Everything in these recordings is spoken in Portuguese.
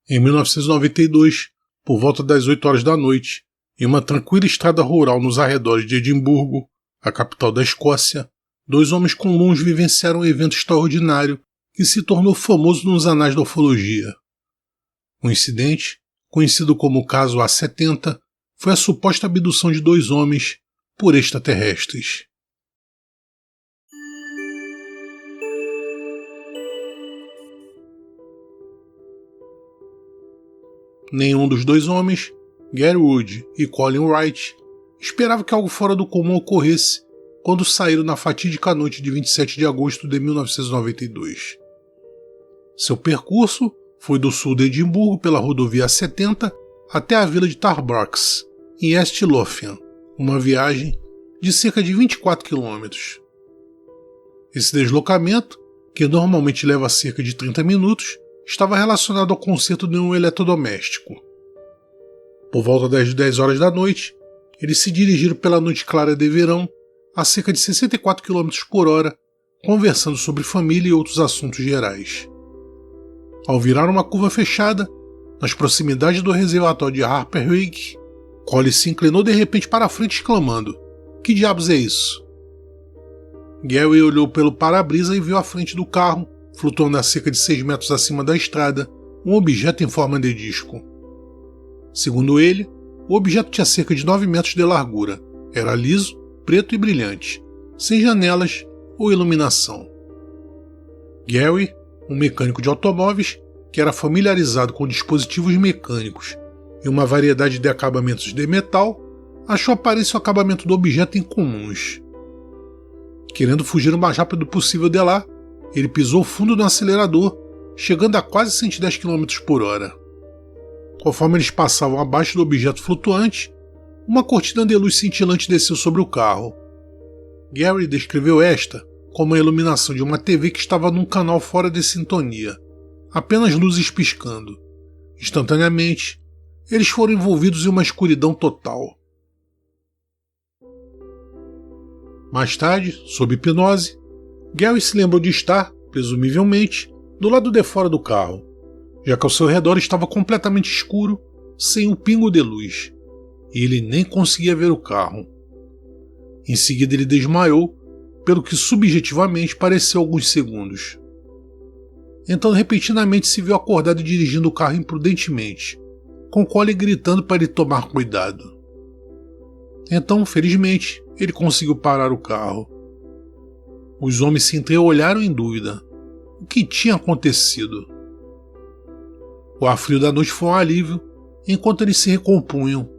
Em 1992, por volta das 8 horas da noite, em uma tranquila estrada rural nos arredores de Edimburgo, a capital da Escócia, dois homens comuns vivenciaram um evento extraordinário que se tornou famoso nos anais da ufologia. O incidente, conhecido como o caso A70, foi a suposta abdução de dois homens por extraterrestres. Nenhum dos dois homens, Gary Wood e Colin Wright, esperava que algo fora do comum ocorresse quando saíram na fatídica noite de 27 de agosto de 1992. Seu percurso foi do sul de Edimburgo pela rodovia A70 até a vila de Tarbrax, em East Lothian, uma viagem de cerca de 24 quilômetros. Esse deslocamento, que normalmente leva cerca de 30 minutos, estava relacionado ao conserto de um eletrodoméstico. Por volta das 10 horas da noite, eles se dirigiram pela noite clara de verão a cerca de 64 km por hora, conversando sobre família e outros assuntos gerais. Ao virar uma curva fechada, nas proximidades do reservatório de Harperwig, Colin se inclinou de repente para a frente exclamando: "Que diabos é isso?" Gary olhou pelo para-brisa e viu à frente do carro, flutuando a cerca de 6 metros acima da estrada, um objeto em forma de disco. Segundo ele, o objeto tinha cerca de 9 metros de largura, era liso, preto e brilhante, sem janelas ou iluminação. Gary, um mecânico de automóveis que era familiarizado com dispositivos mecânicos e uma variedade de acabamentos de metal, achou a aparência e o acabamento do objeto incomuns. Querendo fugir o mais rápido possível de lá, ele pisou fundo no acelerador, chegando a quase 110 km por hora. Conforme eles passavam abaixo do objeto flutuante, uma cortina de luz cintilante desceu sobre o carro. Gary descreveu esta como a iluminação de uma TV que estava num canal fora de sintonia, apenas luzes piscando. Instantaneamente, eles foram envolvidos em uma escuridão total. Mais tarde, sob hipnose, Gary se lembrou de estar, presumivelmente, do lado de fora do carro, já que ao seu redor estava completamente escuro, sem um pingo de luz, e ele nem conseguia ver o carro. Em seguida ele desmaiou, pelo que subjetivamente pareceu alguns segundos. Então repentinamente se viu acordado e dirigindo o carro imprudentemente, com Colin gritando para ele tomar cuidado. Então, felizmente, ele conseguiu parar o carro. Os homens se entreolharam em dúvida. O que tinha acontecido? O ar frio da noite foi um alívio, enquanto eles se recompunham.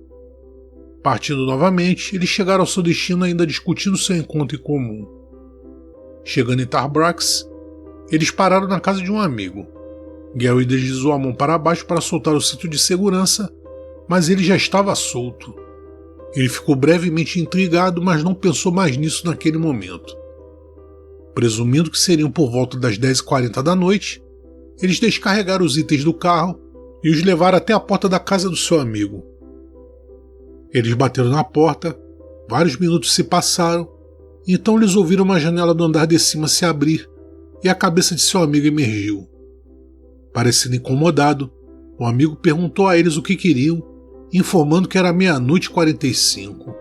Partindo novamente, eles chegaram ao seu destino ainda discutindo seu encontro em comum. Chegando em Tarbrax, eles pararam na casa de um amigo. Gary deslizou a mão para baixo para soltar o cinto de segurança, mas ele já estava solto. Ele ficou brevemente intrigado, mas não pensou mais nisso naquele momento. Presumindo que seriam por volta das 10h40 da noite, eles descarregaram os itens do carro e os levaram até a porta da casa do seu amigo. Eles bateram na porta, vários minutos se passaram, e então eles ouviram uma janela do andar de cima se abrir e a cabeça de seu amigo emergiu. Parecendo incomodado, o amigo perguntou a eles o que queriam, informando que era 00:45.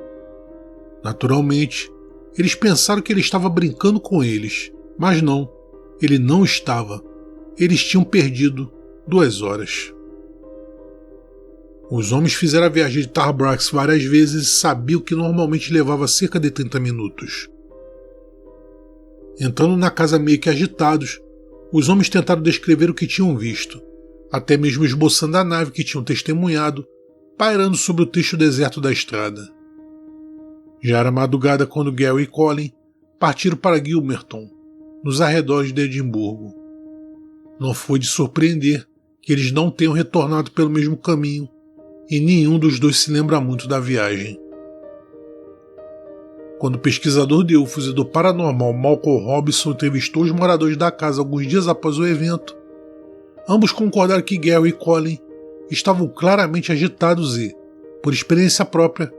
Naturalmente, eles pensaram que ele estava brincando com eles, mas não, ele não estava. Eles tinham perdido 2 horas. Os homens fizeram a viagem de Tarbrax várias vezes e sabiam que normalmente levava cerca de 30 minutos. Entrando na casa meio que agitados, os homens tentaram descrever o que tinham visto, até mesmo esboçando a nave que tinham testemunhado, pairando sobre o trecho deserto da estrada. Já era madrugada quando Gary e Colin partiram para Gilmerton, nos arredores de Edimburgo. Não foi de surpreender que eles não tenham retornado pelo mesmo caminho, e nenhum dos dois se lembra muito da viagem. Quando o pesquisador de UFOs e do paranormal Malcolm Robinson entrevistou os moradores da casa alguns dias após o evento, ambos concordaram que Gary e Colin estavam claramente agitados e, por experiência própria,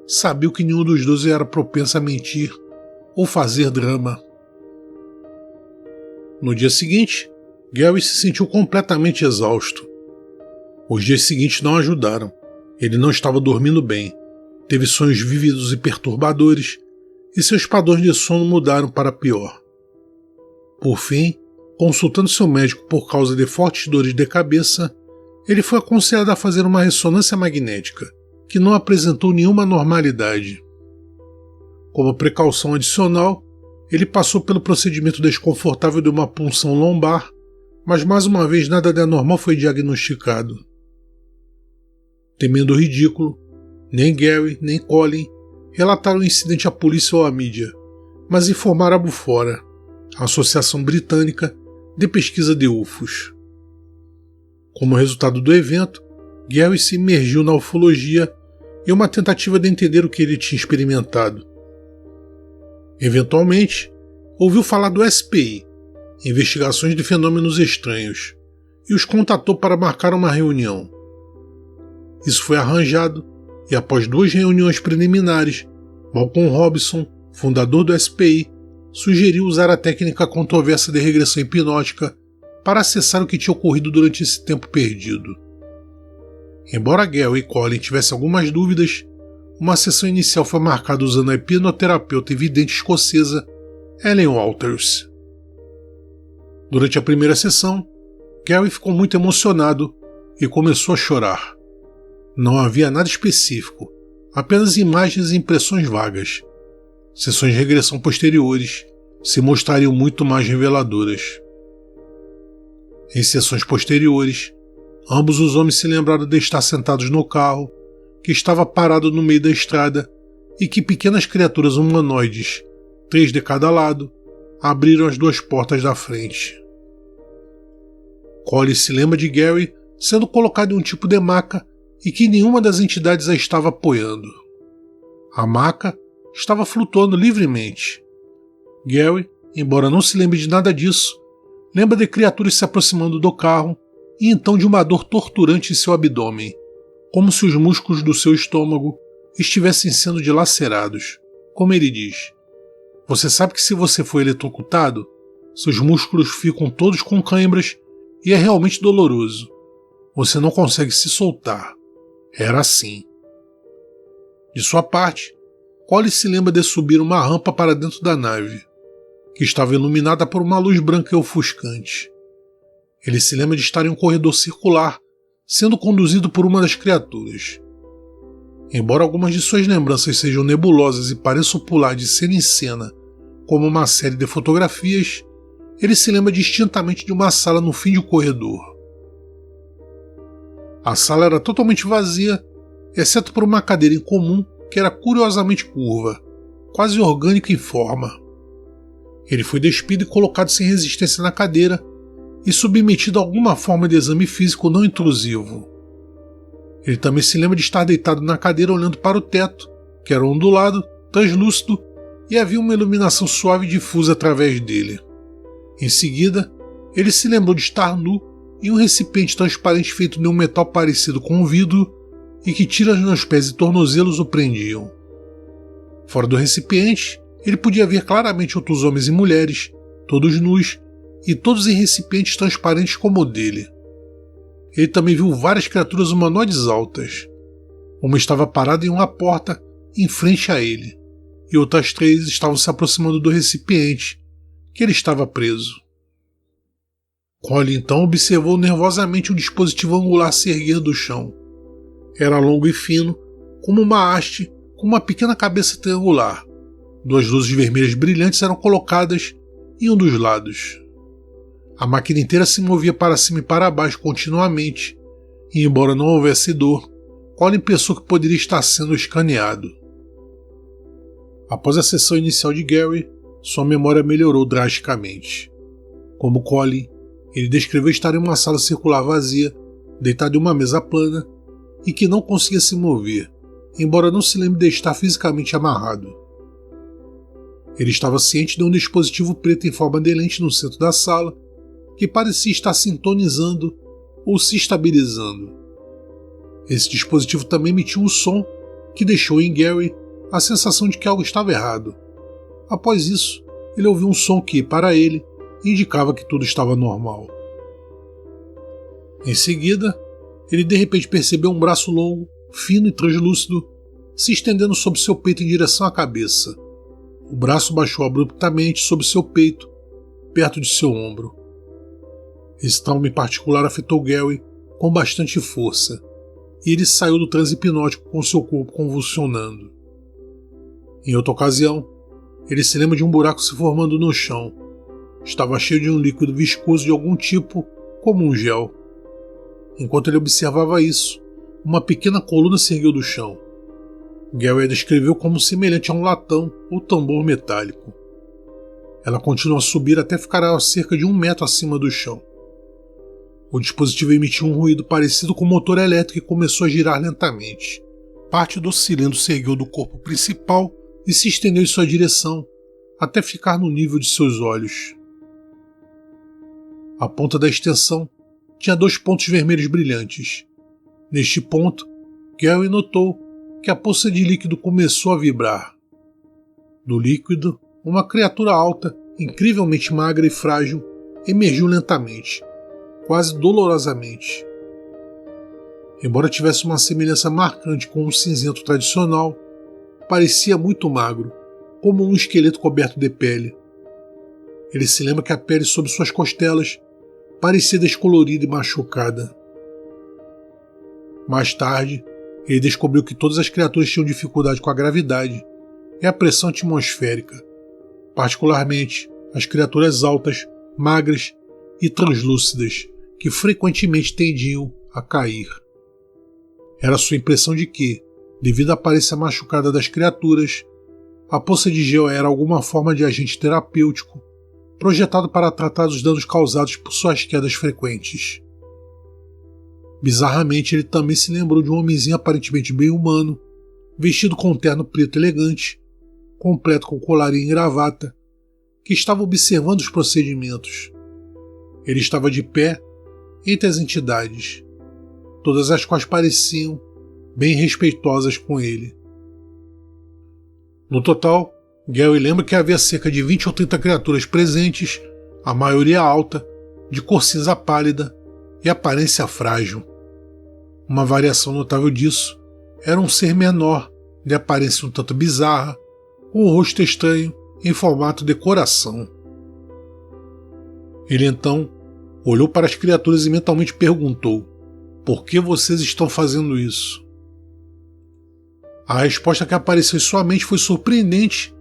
sabiam que nenhum dos dois era propenso a mentir ou fazer drama. No dia seguinte, Gary se sentiu completamente exausto. Os dias seguintes não ajudaram. Ele não estava dormindo bem, teve sonhos vívidos e perturbadores, e seus padrões de sono mudaram para pior. Por fim, consultando seu médico por causa de fortes dores de cabeça, ele foi aconselhado a fazer uma ressonância magnética, que não apresentou nenhuma anormalidade. Como precaução adicional, ele passou pelo procedimento desconfortável de uma punção lombar, mas mais uma vez nada de anormal foi diagnosticado. Temendo o ridículo, nem Gary nem Colin relataram o incidente à polícia ou à mídia, mas informaram a Bufora, a Associação Britânica de Pesquisa de UFOs. Como resultado do evento, Gary se imergiu na ufologia em uma tentativa de entender o que ele tinha experimentado. Eventualmente, ouviu falar do SPI, Investigações de Fenômenos Estranhos, e os contatou para marcar uma reunião. Isso foi arranjado e, após 2 reuniões preliminares, Malcolm Robinson, fundador do SPI, sugeriu usar a técnica controversa de regressão hipnótica para acessar o que tinha ocorrido durante esse tempo perdido. Embora Gary e Colin tivessem algumas dúvidas, uma sessão inicial foi marcada usando a hipnoterapeuta e vidente escocesa Ellen Walters. Durante a primeira sessão, Gary ficou muito emocionado e começou a chorar. Não havia nada específico, apenas imagens e impressões vagas. Sessões de regressão posteriores se mostrariam muito mais reveladoras. Em sessões posteriores, ambos os homens se lembraram de estar sentados no carro, que estava parado no meio da estrada e que pequenas criaturas humanoides, 3 de cada lado, abriram as 2 portas da frente. Colin se lembra de Gary sendo colocado em um tipo de maca e que nenhuma das entidades a estava apoiando. A maca estava flutuando livremente. Gary, embora não se lembre de nada disso, lembra de criaturas se aproximando do carro e então de uma dor torturante em seu abdômen, como se os músculos do seu estômago estivessem sendo dilacerados. Como ele diz: "Você sabe que se você for eletrocutado, seus músculos ficam todos com cãibras e é realmente doloroso. Você não consegue se soltar." Era assim. De sua parte, Colin se lembra de subir uma rampa para dentro da nave, que estava iluminada por uma luz branca e ofuscante. Ele se lembra de estar em um corredor circular, sendo conduzido por uma das criaturas. Embora algumas de suas lembranças sejam nebulosas e pareçam pular de cena em cena, como uma série de fotografias, ele se lembra distintamente de uma sala no fim do corredor. A sala era totalmente vazia, exceto por uma cadeira incomum que era curiosamente curva, quase orgânica em forma. Ele foi despido e colocado sem resistência na cadeira e submetido a alguma forma de exame físico não intrusivo. Ele também se lembra de estar deitado na cadeira olhando para o teto, que era ondulado, translúcido, e havia uma iluminação suave e difusa através dele. Em seguida, ele se lembrou de estar nu em um recipiente transparente feito de um metal parecido com um vidro e que tiras nos pés e tornozelos o prendiam. Fora do recipiente, ele podia ver claramente outros homens e mulheres, todos nus, e todos em recipientes transparentes como o dele. Ele também viu várias criaturas humanoides altas. Uma estava parada em uma porta em frente a ele, e outras 3 estavam se aproximando do recipiente, que ele estava preso. Colin então observou nervosamente um dispositivo angular se erguer do chão. Era longo e fino, como uma haste com uma pequena cabeça triangular. 2 luzes vermelhas brilhantes eram colocadas em um dos lados. A máquina inteira se movia para cima e para baixo continuamente, e embora não houvesse dor, Colin pensou que poderia estar sendo escaneado. Após a sessão inicial de Gary, sua memória melhorou drasticamente. Como Colin, ele descreveu estar em uma sala circular vazia, deitado em uma mesa plana, e que não conseguia se mover, embora não se lembre de estar fisicamente amarrado. Ele estava ciente de um dispositivo preto em forma de lente no centro da sala, que parecia estar sintonizando ou se estabilizando. Esse dispositivo também emitia um som que deixou em Gary a sensação de que algo estava errado. Após isso, ele ouviu um som que, para ele, indicava que tudo estava normal. Em seguida, ele de repente percebeu um braço longo, fino e translúcido, se estendendo sobre seu peito em direção à cabeça. O braço baixou abruptamente sobre seu peito, perto de seu ombro. Esse trauma em particular afetou Gary com bastante força, e ele saiu do transe hipnótico com seu corpo convulsionando. Em outra ocasião, ele se lembra de um buraco se formando no chão. Estava cheio de um líquido viscoso de algum tipo, como um gel. Enquanto ele observava isso, uma pequena coluna se ergueu do chão. Gary a descreveu como semelhante a um latão ou tambor metálico. Ela continuou a subir até ficar a cerca de 1 metro acima do chão. O dispositivo emitiu um ruído parecido com um motor elétrico e começou a girar lentamente. Parte do cilindro se ergueu do corpo principal e se estendeu em sua direção, até ficar no nível de seus olhos. A ponta da extensão tinha 2 pontos vermelhos brilhantes. Neste ponto, Gary notou que a poça de líquido começou a vibrar. Do líquido, uma criatura alta, incrivelmente magra e frágil, emergiu lentamente, quase dolorosamente. Embora tivesse uma semelhança marcante com um cinzento tradicional, parecia muito magro, como um esqueleto coberto de pele. Ele se lembra que a pele sob suas costelas parecia descolorida e machucada. Mais tarde, ele descobriu que todas as criaturas tinham dificuldade com a gravidade e a pressão atmosférica, particularmente as criaturas altas, magras e translúcidas, que frequentemente tendiam a cair. Era sua impressão de que, devido à aparência machucada das criaturas, a poça de gel era alguma forma de agente terapêutico projetado para tratar dos danos causados por suas quedas frequentes. Bizarramente, ele também se lembrou de um homenzinho aparentemente bem humano, vestido com um terno preto elegante, completo com colarinho e gravata, que estava observando os procedimentos. Ele estava de pé entre as entidades, todas as quais pareciam bem respeitosas com ele. No total, Gary lembra que havia cerca de 20 ou 30 criaturas presentes, a maioria alta, de cor cinza pálida e aparência frágil. Uma variação notável disso era um ser menor, de aparência um tanto bizarra, com um rosto estranho em formato de coração. Ele então olhou para as criaturas e mentalmente perguntou: "Por que vocês estão fazendo isso?" A resposta que apareceu em sua mente foi surpreendente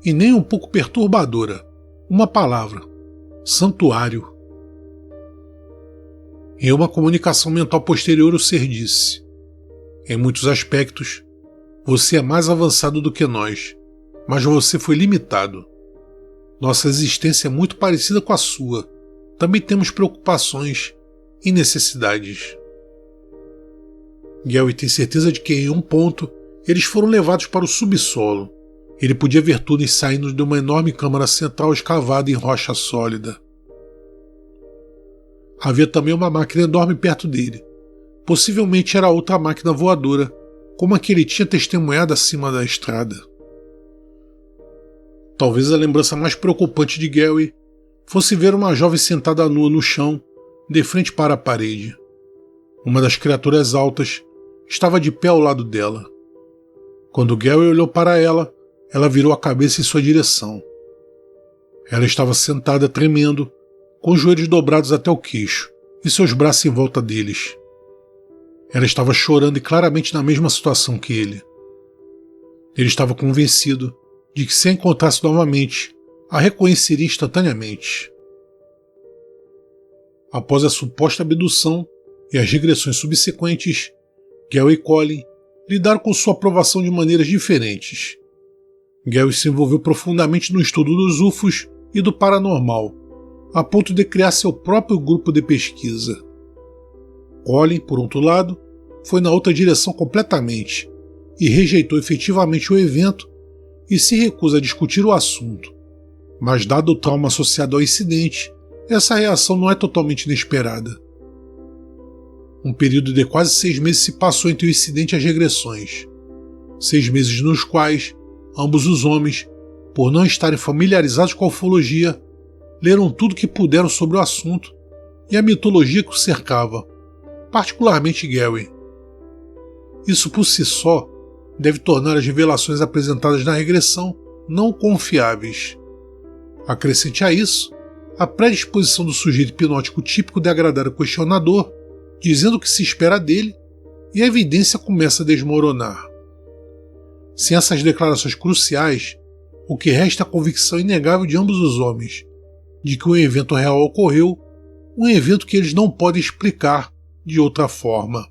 e nem um pouco perturbadora. Uma palavra: santuário. Em uma comunicação mental posterior, o ser disse: "Em muitos aspectos, você é mais avançado do que nós, mas você foi limitado. Nossa existência é muito parecida com a sua. Também temos preocupações e necessidades." Gary tem certeza de que em um ponto eles foram levados para o subsolo. Ele podia ver túneis saindo de uma enorme câmara central escavada em rocha sólida. Havia também uma máquina enorme perto dele. Possivelmente era outra máquina voadora, como a que ele tinha testemunhado acima da estrada. Talvez a lembrança mais preocupante de Gary fosse ver uma jovem sentada nua no chão, de frente para a parede. Uma das criaturas altas estava de pé ao lado dela. Quando Gary olhou para ela, ela virou a cabeça em sua direção. Ela estava sentada tremendo, com os joelhos dobrados até o queixo e seus braços em volta deles. Ela estava chorando e claramente na mesma situação que ele. Ele estava convencido de que, se a encontrasse novamente, a reconheceria instantaneamente. Após a suposta abdução e as regressões subsequentes, Gary e Colin lidaram com sua aprovação de maneiras diferentes. Gary se envolveu profundamente no estudo dos UFOs e do paranormal, a ponto de criar seu próprio grupo de pesquisa. Colin, por outro lado, foi na outra direção completamente e rejeitou efetivamente o evento e se recusa a discutir o assunto. Mas, dado o trauma associado ao incidente, essa reação não é totalmente inesperada. Um período de quase 6 meses se passou entre o incidente e as regressões. 6 meses nos quais ambos os homens, por não estarem familiarizados com a ufologia, leram tudo que puderam sobre o assunto e a mitologia que o cercava, particularmente Gary. Isso por si só deve tornar as revelações apresentadas na regressão não confiáveis. Acrescente a isso a predisposição do sujeito hipnótico típico de agradar o questionador, dizendo o que se espera dele, e a evidência começa a desmoronar. Sem essas declarações cruciais, o que resta é a convicção inegável de ambos os homens de que um evento real ocorreu, um evento que eles não podem explicar de outra forma.